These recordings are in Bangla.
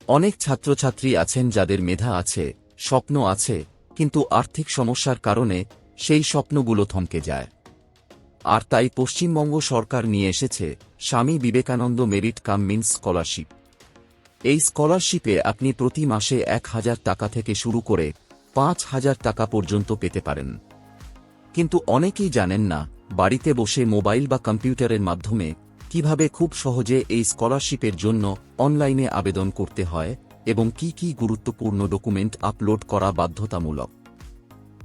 অনেক ছাত্রছাত্রী আছেন যাদের মেধা আছে, স্বপ্ন আছে, কিন্তু আর্থিক সমস্যার কারণে সেই স্বপ্নগুলো থমকে যায়। আর তাই পশ্চিমবঙ্গ সরকার নিয়ে এসেছে Swami Vivekananda merit cum means scholarship. এই স্কলারশিপে আপনি প্রতি মাসে ১,০০০ টাকা থেকে শুরু করে ৫,০০০ টাকা পর্যন্ত পেতে পারেন। কিন্তু অনেকেই জানেন না বাড়িতে বসে মোবাইল বা কম্পিউটারের মাধ্যমে কিভাবে খুব সহজে এই স্কলারশিপের জন্য অনলাইনে আবেদন করতে হয় এবং কি কি গুরুত্বপূর্ণ ডকুমেন্ট আপলোড করা বাধ্যতামূলক।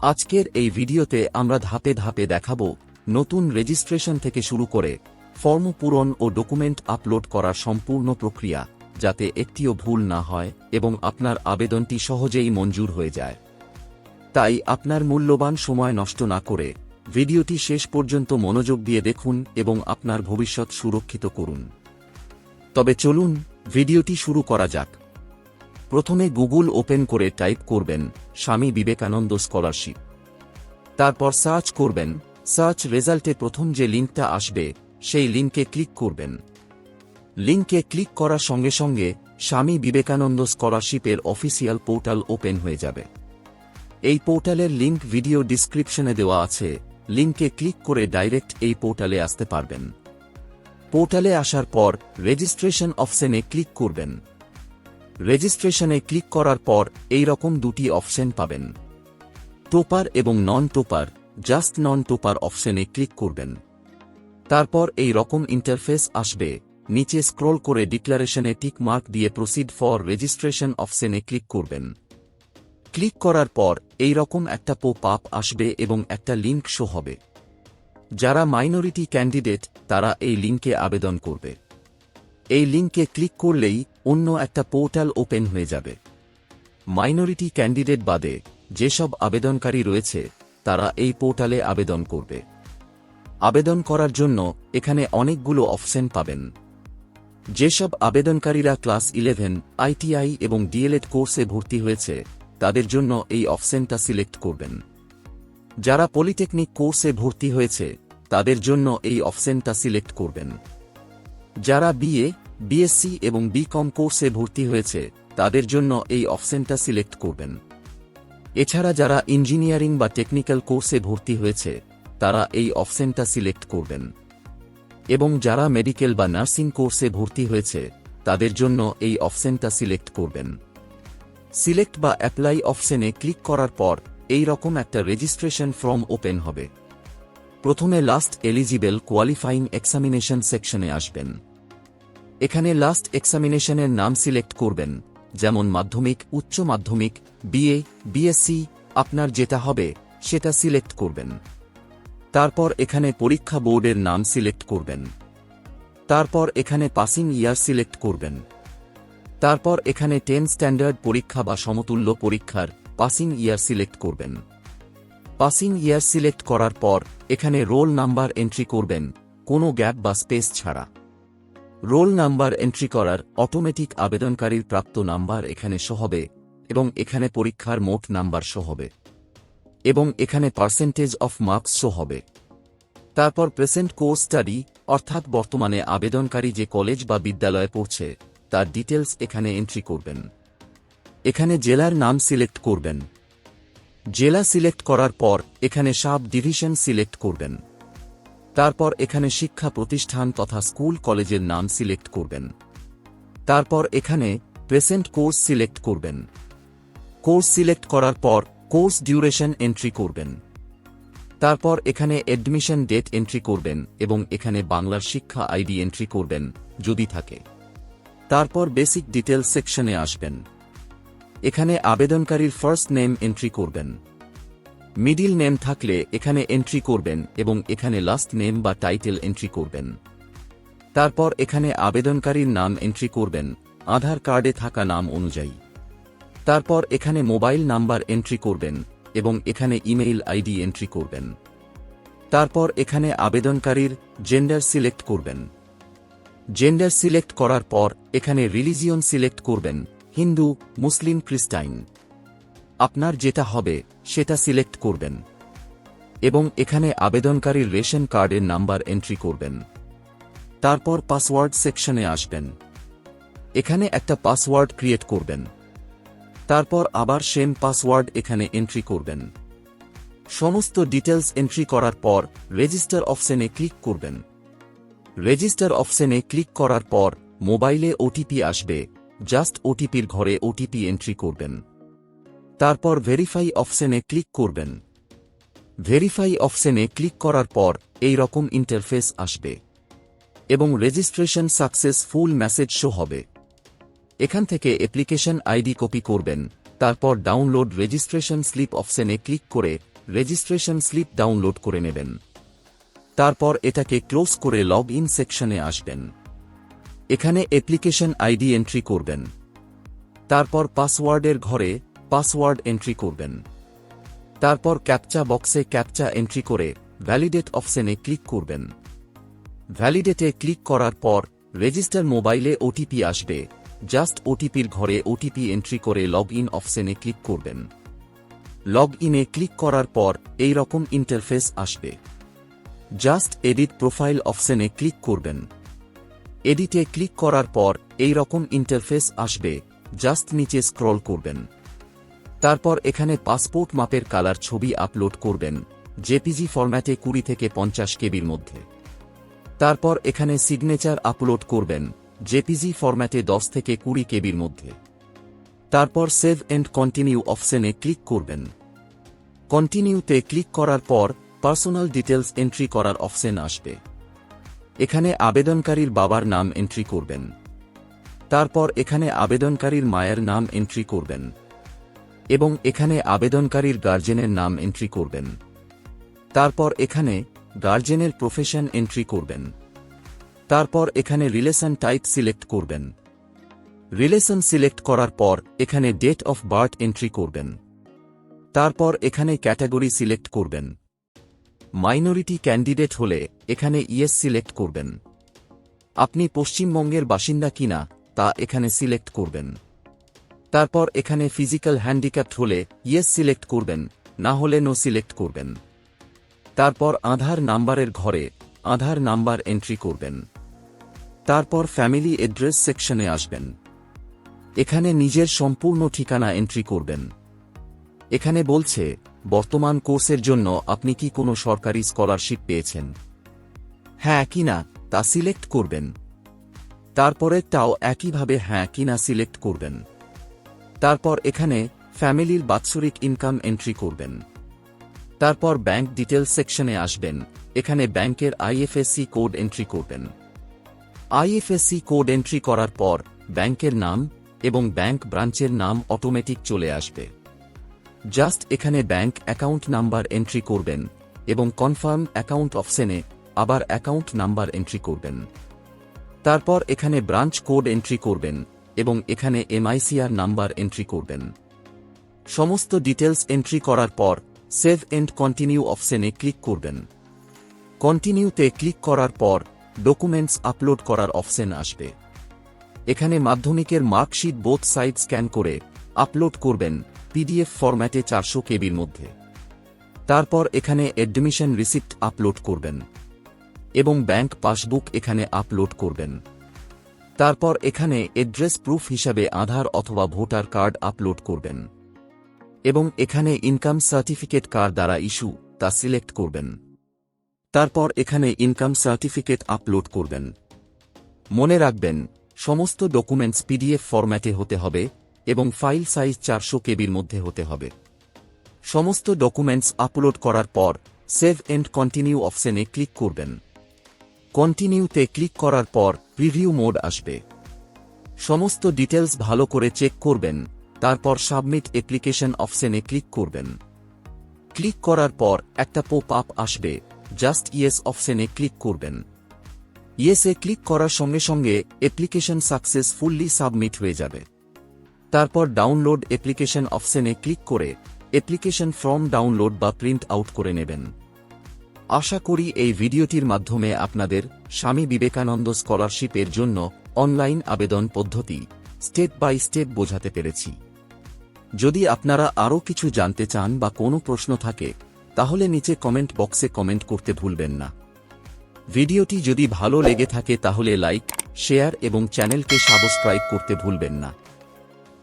আজকের এই ভিডিওতে আমরা ধাপে ধাপে দেখাবো নতুন রেজিস্ট্রেশন থেকে শুরু করে ফর্ম পূরণ ও ডকুমেন্ট আপলোড করার সম্পূর্ণ প্রক্রিয়া, যাতে একটিও ভুল না হয় এবং আপনার আবেদনটি সহজেই মঞ্জুর হয়ে যায়। তাই আপনার মূল্যবান সময় নষ্ট না করে ভিডিওটি শেষ পর্যন্ত মনোযোগ দিয়ে দেখুন এবং আপনার ভবিষ্যৎ সুরক্ষিত করুন। তবে চলুন ভিডিওটি শুরু করা যাক। প্রথমে গুগল ওপেন করে টাইপ করবেন স্বামী বিবেকানন্দ স্কলারশিপ। তারপর সার্চ করবেন। সার্চ রেজাল্টে প্রথম যে লিঙ্কটা আসবে সেই লিঙ্কে ক্লিক করবেন। লিঙ্কে ক্লিক করার সঙ্গে সঙ্গে স্বামী বিবেকানন্দ স্কলারশিপের অফিসিয়াল পোর্টাল ওপেন হয়ে যাবে। এই পোর্টালের লিঙ্ক ভিডিও ডিসক্রিপশনে দেওয়া আছে, লিঙ্কে ক্লিক করে ডাইরেক্ট এই পোর্টালে আসতে পারবেন। পোর্টালে আসার পর রেজিস্ট্রেশন অপশনে ক্লিক করবেন। রেজিস্ট্রেশনে ক্লিক করার পর এই রকম দুটি অপশন পাবেন, টোপার এবং নন টোপার। জাস্ট নন টোপার অপশনে ক্লিক করবেন। তারপর এই রকম ইন্টারফেস আসবে। নিচে স্ক্রল করে ডিক্লারেশনে টিক মার্ক দিয়ে প্রসিড ফর রেজিস্ট্রেশন অপশনে ক্লিক করবেন। ক্লিক করার পর এই রকম একটা পপ আপ আসবে এবং একটা লিঙ্ক শো হবে। যারা মাইনরিটি ক্যান্ডিডেট তারা এই লিঙ্কে আবেদন করবে। এই লিঙ্কে ক্লিক করলেই অন্য একটা পোর্টাল ওপেন হয়ে যাবে। মাইনরিটি ক্যান্ডিডেট বাদে যেসব আবেদনকারী রয়েছে তারা এই পোর্টালে আবেদন করবে। আবেদন করার জন্য এখানে অনেকগুলো অপশন পাবেন। যেসব আবেদনকারীরা ক্লাস 11, ITI এবং DLED কোর্সে ভর্তি হয়েছে তাদের জন্য এই অপশনটা সিলেক্ট করবেন। যারা পলিটেকনিক কোর্সে ভর্তি হয়েছে তাদের জন্য এই অপশনটা সিলেক্ট করবেন। যারা BA, BSc এবং BCom কোর্সে ভর্তি হয়েছে তাদের জন্য এই অপশনটা সিলেক্ট করবেন। এছাড়া যারা ইঞ্জিনিয়ারিং বা টেকনিক্যাল কোর্সে ভর্তি হয়েছে তারা এই অপশনটা সিলেক্ট করবেন। এবং যারা মেডিকেল বা নার্সিং কোর্সে ভর্তি হয়েছে তাদের জন্য এই অপশনটা সিলেক্ট করবেন। সিলেক্ট বা অ্যাপ্লাই অপশনে ক্লিক করার পর এই রকম একটা রেজিস্ট্রেশন ফর্ম ওপেন হবে। প্রথমে লাস্ট এলিজিবল কোয়ালিফাইং এক্সামিনেশন সেকশনে আসবেন। এখানে লাস্ট এক্সামিনেশনের নাম সিলেক্ট করবেন, যেমন মাধ্যমিক, উচ্চ মাধ্যমিক, BA, BSc, আপনার যেটা হবে সেটা সিলেক্ট করবেন। তারপর এখানে পরীক্ষা বোর্ডের নাম সিলেক্ট করবেন। তারপর এখানে পাসিং ইয়ার সিলেক্ট করবেন। তারপর এখানে 10 স্ট্যান্ডার্ড পরীক্ষা বা সমতুল্য পরীক্ষার পাসিং ইয়ার সিলেক্ট করবেন। পাসিং ইয়ার সিলেক্ট করার পর এখানে রোল নাম্বার এন্ট্রি করবেন, কোনো গ্যাপ বা স্পেস ছাড়া। রোল নাম্বার এন্ট্রি করার অটোমেটিক আবেদনকারীর প্রাপ্ত নাম্বার এখানে শো হবে এবং এখানে পরীক্ষার মোট নাম্বার শো হবে এবং এখানে পার্সেন্টেজ অফ মার্কস শো হবে। তারপর প্রেজেন্ট কোর্স স্টাডি, অর্থাৎ বর্তমানে আবেদনকারী যে কলেজ বা বিদ্যালয়ে পড়ছে তার ডিটেলস এখানে এন্ট্রি করবেন। এখানে জেলার নাম সিলেক্ট করবেন। জেলা সিলেক্ট করার পর এখানে সাব ডিভিশন সিলেক্ট করবেন। তারপর এখানে শিক্ষা প্রতিষ্ঠান তথা স্কুল কলেজের নাম সিলেক্ট করবেন। তারপর এখানে প্রেজেন্ট কোর্স সিলেক্ট করবেন। কোর্স সিলেক্ট করার পর কোর্স ডিউরেশন এন্ট্রি করবেন। তারপর এখানে অ্যাডমিশন ডেট এন্ট্রি করবেন এবং এখানে বাংলার শিক্ষা আইডি এন্ট্রি করবেন যদি থাকে। তারপর বেসিক ডিটেলস সেকশনে আসবেন। এখানে আবেদনকারীর ফার্স্ট নেম এন্ট্রি করবেন। মিডিল নেম থাকলে এখানে এন্ট্রি করবেন এবং এখানে লাস্ট নেম বা টাইটেল এন্ট্রি করবেন। তারপর এখানে আবেদনকারীর নাম এন্ট্রি করবেন আধার কার্ডে থাকা নাম অনুযায়ী। তারপর এখানে মোবাইল নাম্বার এন্ট্রি করবেন এবং এখানে ইমেইল আইডি এন্ট্রি করবেন। তারপর এখানে আবেদনকারীর জেন্ডার সিলেক্ট করবেন। জেন্ডার সিলেক্ট করার পর এখানে রিলিজিয়ন সিলেক্ট করবেন, হিন্দু, মুসলিম, খ্রিস্টান। আপনার যেটা হবে সেটা সিলেক্ট করবেন এবং এখানে আবেদনকারীর রেশন কার্ডের নাম্বার এন্ট্রি করবেন। তারপর পাসওয়ার্ড সেকশনে আসবেন। এখানে একটা পাসওয়ার্ড ক্রিয়েট করবেন। তারপর আবার সেম পাসওয়ার্ড এখানে এন্ট্রি করবেন। সমস্ত ডিটেলস এন্ট্রি করার পর রেজিস্টার অপশনে ক্লিক করবেন। রেজিস্টার অপশনে ক্লিক করার পর মোবাইলে ওটিপি আসবে, জাস্ট ওটিপির ঘরে ওটিপি এন্ট্রি করবেন। তারপর ভেরিফাই অপশনে ক্লিক করবেন। ভেরিফাই অপশনে ক্লিক করার পর এই রকম ইন্টারফেস আসবে এবং রেজিস্ট্রেশন সাকসেসফুল মেসেজ শো হবে। এখান থেকে অ্যাপ্লিকেশন আইডি কপি করবেন, তারপর ডাউনলোড রেজিস্ট্রেশন স্লিপ অপশনে ক্লিক করে রেজিস্ট্রেশন স্লিপ ডাউনলোড করে নেবেন। তারপর এটাকে ক্লোজ করে লগ ইন সেকশনে আসবেন। এখানে অ্যাপ্লিকেশন আইডি এন্ট্রি করবেন। তারপর পাসওয়ার্ডের ঘরে পাসওয়ার্ড এন্ট্রি করবেন। তারপর ক্যাপচা বক্সে ক্যাপচা এন্ট্রি করে ভ্যালিডেট অপশনে ক্লিক করবেন। ভ্যালিডেটে ক্লিক করার পর রেজিস্টার মোবাইলে ওটিপি আসবে, জাস্ট ওটিপির ঘরে ওটিপি এন্ট্রি করে লগ ইন অপশনে ক্লিক করবেন। লগ ইনে ক্লিক করার পর এই রকম ইন্টারফেস আসবে। জাস্ট এডিট প্রোফাইল অপশনে ক্লিক করবেন। এডিটে ক্লিক করার পর এই রকম ইন্টারফেস আসবে, জাস্ট নিচে স্ক্রল করবেন। তারপর এখানে পাসপোর্ট মাপের কালার ছবি আপলোড করবেন, জেপিজি ফরম্যাটে 20 থেকে 50 কেবির মধ্যে। তারপর এখানে সিগনেচার আপলোড করবেন, জেপিজি ফরম্যাটে 10 থেকে 20 কেবির মধ্যে। তারপর সেভ এন্ড কন্টিনিউ অপশনে ক্লিক করবেন। কন্টিনিউতে ক্লিক করার পর পার্সোনাল ডিটেলস এন্ট্রি করার অপশন আসবে। এখানে আবেদনকারীর বাবার নাম এন্ট্রি করবেন। তারপর এখানে আবেদনকারীর মায়ের নাম এন্ট্রি করবেন এবং এখানে আবেদনকারীর গার্জেনের নাম এন্ট্রি করবেন। তারপর এখানে গার্জেনের প্রফেশন এন্ট্রি করবেন। তারপর এখানে রিলেশন টাইপ সিলেক্ট করবেন। রিলেশন সিলেক্ট করার পর এখানে ডেট অফ বার্থ এন্ট্রি করবেন। তারপর এখানে ক্যাটাগরি সিলেক্ট করবেন। মাইনরিটি ক্যান্ডিডেট হলে এখানে ইয়েস সিলেক্ট করবেন। আপনি পশ্চিমবঙ্গের বাসিন্দা কিনা তা এখানে সিলেক্ট করবেন। তারপর এখানে ফিজিক্যাল হ্যান্ডিক্যাপড হলে ইয়েস সিলেক্ট করবেন, না হলে নো সিলেক্ট করবেন। তারপর আধার নাম্বারের ঘরে আধার নাম্বার এন্ট্রি করবেন। তারপর ফ্যামিলি অ্যাড্রেস সেকশনে আসবেন। এখানে নিজের সম্পূর্ণ ঠিকানা এন্ট্রি করবেন। এখানে বলছে বর্তমান কোর্সের জন্য আপনি কি কোনো সরকারি স্কলারশিপ পেয়েছেন, হ্যাঁ কিনা তা সিলেক্ট করবেন। তারপরেরটাও একইভাবে হ্যাঁ কিনা সিলেক্ট করবেন। তারপর এখানে ফ্যামিলির বাৎসরিক ইনকাম এন্ট্রি করবেন। তারপর ব্যাংক ডিটেলস সেকশনে আসবেন। এখানে ব্যাংকের আইএফএসসি কোড এন্ট্রি করবেন। আইএফএসসি কোড এন্ট্রি করার পর ব্যাংকের নাম এবং ব্যাংক ব্রাঞ্চের নাম অটোমেটিক চলে আসবে। জাস্ট এখানে ব্যাংক অ্যাকাউন্ট নাম্বার এন্ট্রি করবেন এবং কনফার্ম অ্যাকাউন্ট অপশনে আবার অ্যাকাউন্ট নাম্বার এন্ট্রি করবেন। তারপর এখানে ব্রাঞ্চ কোড এন্ট্রি করবেন এবং এখানে এমআইসিআর নাম্বার এন্ট্রি করবেন। সমস্ত ডিটেলস এন্ট্রি করার পর সেভ এন্ড কন্টিনিউ অপশনে ক্লিক করবেন। কন্টিনিউতে ক্লিক করার পর ডকুমেন্টস আপলোড করার অপশন আসবে। এখানে মাধ্যমিকের মার্কশিট বোথ সাইড স্ক্যান করে আপলোড করবেন পিডিএফ ফরম্যাটে 400 কেবির মধ্যে। তারপর এখানে অ্যাডমিশন রিসিপ্ট আপলোড করবেন এবং ব্যাংক পাসবুক এখানে আপলোড করবেন। তারপর এখানে অ্যাড্রেস প্রুফ হিসাবে আধার অথবা ভোটার কার্ড আপলোড করবেন এবং এখানে ইনকাম সার্টিফিকেট কার দ্বারা ইস্যু তা সিলেক্ট করবেন। তারপর এখানে ইনকাম সার্টিফিকেট আপলোড করবেন। মনে রাখবেন সমস্ত ডকুমেন্টস পিডিএফ ফরম্যাটে হতে হবে এবং ফাইল সাইজ 400 কেবির মধ্যে হতে হবে। সমস্ত ডকুমেন্টস আপলোড করার পর সেভ এন্ড কন্টিনিউ অপশনে ক্লিক করবেন। কন্টিনিউতে ক্লিক করার পর প্রিভিউ মোড আসবে। সমস্ত ডিটেলস ভালো করে চেক করবেন, তারপর সাবমিট অ্যাপ্লিকেশন অপশনে ক্লিক করবেন। ক্লিক করার পর একটা পপ আপ আসবে, জাস্ট ইয়েস অপশনে ক্লিক করবেন। ইয়েসে ক্লিক করার সঙ্গে সঙ্গে অ্যাপ্লিকেশন সাকসেসফুলি সাবমিট হয়ে যাবে। তারপর ডাউনলোড অ্যাপ্লিকেশন অপশনে ক্লিক করে অ্যাপ্লিকেশন ফর্ম ডাউনলোড বা প্রিন্ট আউট করে নেবেন। আশা করি এই ভিডিওটির মাধ্যমে আপনাদের স্বামী বিবেকানন্দ স্কলারশিপের জন্য অনলাইন আবেদন পদ্ধতি স্টেপ বাই স্টেপ বোঝাতে পেরেছি। যদি আপনারা আরও কিছু জানতে চান বা কোনো প্রশ্ন থাকে তাহলে নিচে কমেন্ট বক্সে কমেন্ট করতে ভুলবেন না। ভিডিওটি যদি ভালো লেগে থাকে তাহলে লাইক, শেয়ার এবং চ্যানেলকে সাবস্ক্রাইব করতে ভুলবেন না।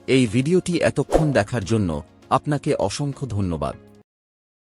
এই ভিডিওটি এতক্ষণ দেখার জন্য আপনাকে অসংখ্য ধন্যবাদ।